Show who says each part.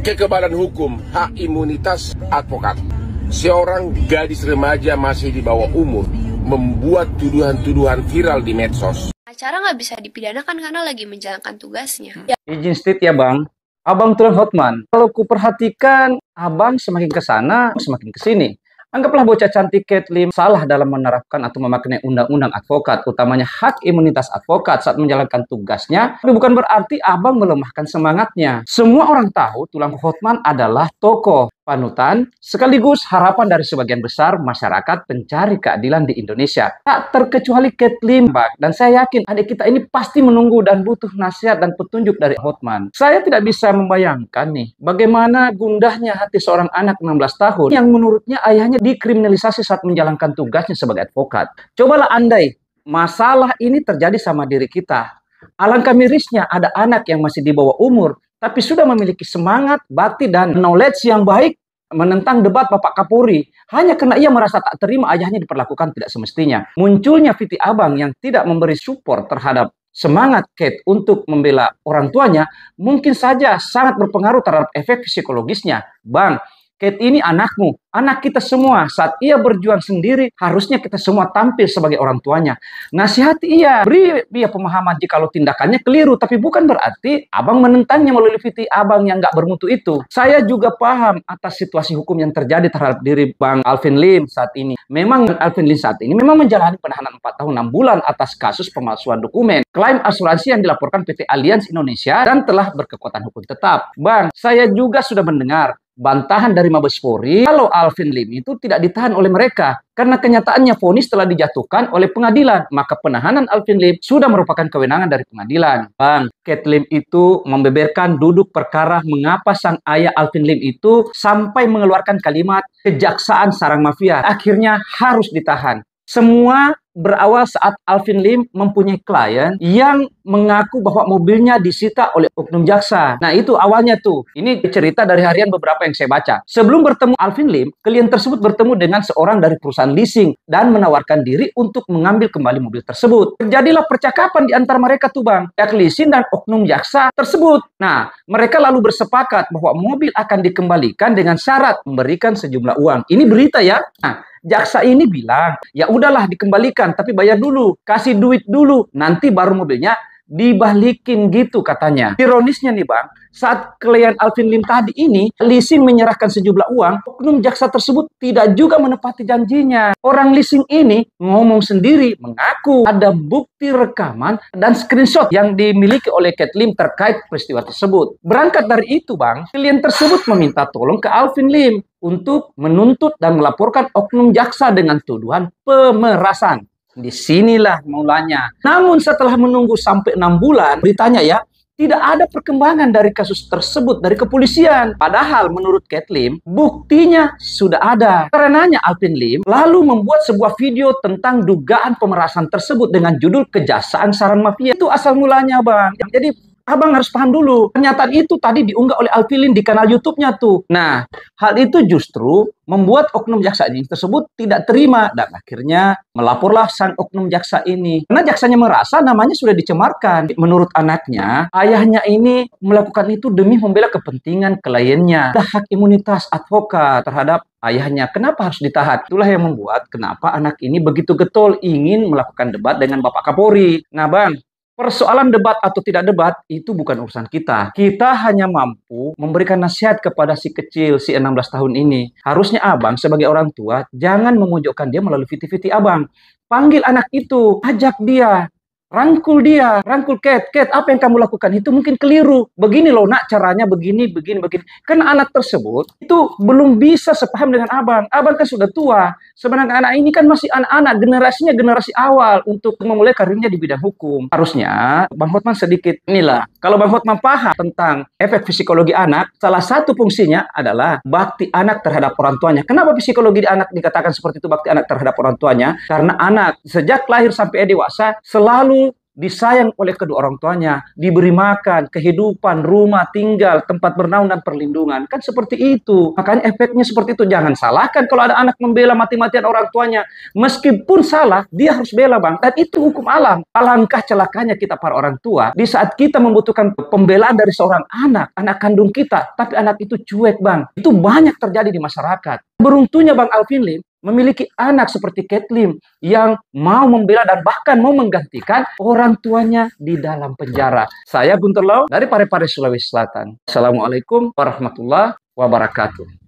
Speaker 1: kekebalan hukum, hak imunitas advokat. Seorang gadis remaja masih di bawah umur membuat tuduhan-tuduhan viral di medsos.
Speaker 2: Acara nggak bisa dipidanakan karena lagi menjalankan tugasnya.
Speaker 3: Izin state ya bang, abang Tulen Hotman. Kalau ku perhatikan, abang semakin ke sana, semakin ke sini. Anggaplah bocah cantik Kate Lim salah dalam menerapkan atau memaknai undang-undang advokat, utamanya hak imunitas advokat saat menjalankan tugasnya. Tapi bukan berarti abang melemahkan semangatnya. Semua orang tahu Tulen Hotman adalah tokoh panutan, sekaligus harapan dari sebagian besar masyarakat pencari keadilan di Indonesia. Tak terkecuali Kate Lim, dan saya yakin adik kita ini pasti menunggu dan butuh nasihat dan petunjuk dari Hotman. Saya tidak bisa membayangkan nih, bagaimana gundahnya hati seorang anak 16 tahun yang menurutnya ayahnya dikriminalisasi saat menjalankan tugasnya sebagai advokat. Cobalah andai masalah ini terjadi sama diri kita. Alangkah mirisnya ada anak yang masih di bawah umur, tapi sudah memiliki semangat, bakti, dan knowledge yang baik menentang debat Bapak Kapolri hanya karena ia merasa tak terima ayahnya diperlakukan tidak semestinya. Munculnya Viti Abang yang tidak memberi support terhadap semangat Kate untuk membela orang tuanya mungkin saja sangat berpengaruh terhadap efek psikologisnya. Bang, Kate ini anakmu, anak kita semua. Saat ia berjuang sendiri, harusnya kita semua tampil sebagai orang tuanya. Nasihati ia, beri dia pemahaman jikalau tindakannya keliru, tapi bukan berarti abang menentangnya melalui Viti Abang yang nggak bermutu itu. Saya juga paham atas situasi hukum yang terjadi terhadap diri Bang Alvin Lim saat ini. Memang Alvin Lim saat ini memang menjalani penahanan 4 tahun 6 bulan atas kasus pemalsuan dokumen, klaim asuransi yang dilaporkan PT Allianz Indonesia dan telah berkekuatan hukum tetap. Bang, saya juga sudah mendengar bantahan dari Mabes Polri kalau Alvin Lim itu tidak ditahan oleh mereka karena kenyataannya vonis telah dijatuhkan oleh pengadilan, maka penahanan Alvin Lim sudah merupakan kewenangan dari pengadilan. Bang, Kate Lim itu membeberkan duduk perkara mengapa sang ayah Alvin Lim itu sampai mengeluarkan kalimat kejaksaan sarang mafia akhirnya harus ditahan. Semua berawal saat Alvin Lim mempunyai klien yang mengaku bahwa mobilnya disita oleh oknum jaksa. Nah itu awalnya tuh. Ini cerita dari harian beberapa yang saya baca. Sebelum bertemu Alvin Lim, klien tersebut bertemu dengan seorang dari perusahaan leasing dan menawarkan diri untuk mengambil kembali mobil tersebut. Terjadilah percakapan di antara mereka tuh bang, pihak leasing dan oknum jaksa tersebut. Nah mereka lalu bersepakat bahwa mobil akan dikembalikan dengan syarat memberikan sejumlah uang. Ini berita ya. Nah, jaksa ini bilang, ya udahlah dikembalikan, tapi bayar dulu, kasih duit dulu, nanti baru mobilnya dibalikin gitu katanya. Ironisnya nih bang, saat klien Alvin Lim tadi ini, leasing menyerahkan sejumlah uang, oknum jaksa tersebut tidak juga menepati janjinya. Orang leasing ini ngomong sendiri, mengaku ada bukti rekaman dan screenshot yang dimiliki oleh Kate Lim terkait peristiwa tersebut. Berangkat dari itu bang, klien tersebut meminta tolong ke Alvin Lim untuk menuntut dan melaporkan oknum jaksa dengan tuduhan pemerasan. Disinilah mulanya. Namun setelah menunggu sampai 6 bulan, beritanya ya, tidak ada perkembangan dari kasus tersebut dari kepolisian. Padahal menurut Kate Lim, buktinya sudah ada. Karenanya Alvin Lim lalu membuat sebuah video tentang dugaan pemerasan tersebut dengan judul Kejaksaan Sarang Mafia. Itu asal mulanya bang. Jadi abang harus paham dulu. Pernyataan itu tadi diunggah oleh Alvin Lim di kanal YouTube-nya tuh. Nah, hal itu justru membuat oknum jaksa ini tersebut tidak terima dan akhirnya melaporlah sang oknum jaksa ini. Karena jaksanya merasa namanya sudah dicemarkan. Menurut anaknya, ayahnya ini melakukan itu demi membela kepentingan kliennya. Ada hak imunitas advokat terhadap ayahnya. Kenapa harus ditahan? Itulah yang membuat kenapa anak ini begitu getol ingin melakukan debat dengan Bapak Kapolri. Nah, Bang, persoalan debat atau tidak debat itu bukan urusan kita. Kita hanya mampu memberikan nasihat kepada si kecil, si 16 tahun ini. Harusnya abang sebagai orang tua jangan memojokkan dia melalui viti-viti abang. Panggil anak itu, ajak dia, rangkul dia, rangkul Kate, apa yang kamu lakukan itu mungkin keliru. Begini loh nak caranya, begini. Karena anak tersebut itu belum bisa sepaham dengan abang. Abang kan sudah tua. Sebenarnya anak ini kan masih anak-anak, generasinya generasi awal untuk memulai karirnya di bidang hukum. Harusnya Bang Hotman sedikit inilah. Kalau Bang Hotman paham tentang efek psikologi anak, salah satu fungsinya adalah bakti anak terhadap orang tuanya. Kenapa psikologi anak dikatakan seperti itu, bakti anak terhadap orang tuanya? Karena anak sejak lahir sampai dewasa selalu disayang oleh kedua orang tuanya, diberi makan, kehidupan, rumah, tinggal, tempat bernaung dan perlindungan. Kan seperti itu. Makanya efeknya seperti itu. Jangan salahkan kalau ada anak membela mati-matian orang tuanya. Meskipun salah, dia harus bela, Bang. Dan itu hukum alam. Alangkah celakanya kita para orang tua, di saat kita membutuhkan pembelaan dari seorang anak kandung kita, tapi anak itu cuek, Bang. Itu banyak terjadi di masyarakat. Beruntungnya Bang Alvin Lim memiliki anak seperti Cat Lim yang mau membela dan bahkan mau menggantikan orang tuanya di dalam penjara. Saya Guntur Lau dari Parepare, Sulawesi Selatan. Assalamualaikum warahmatullahi wabarakatuh.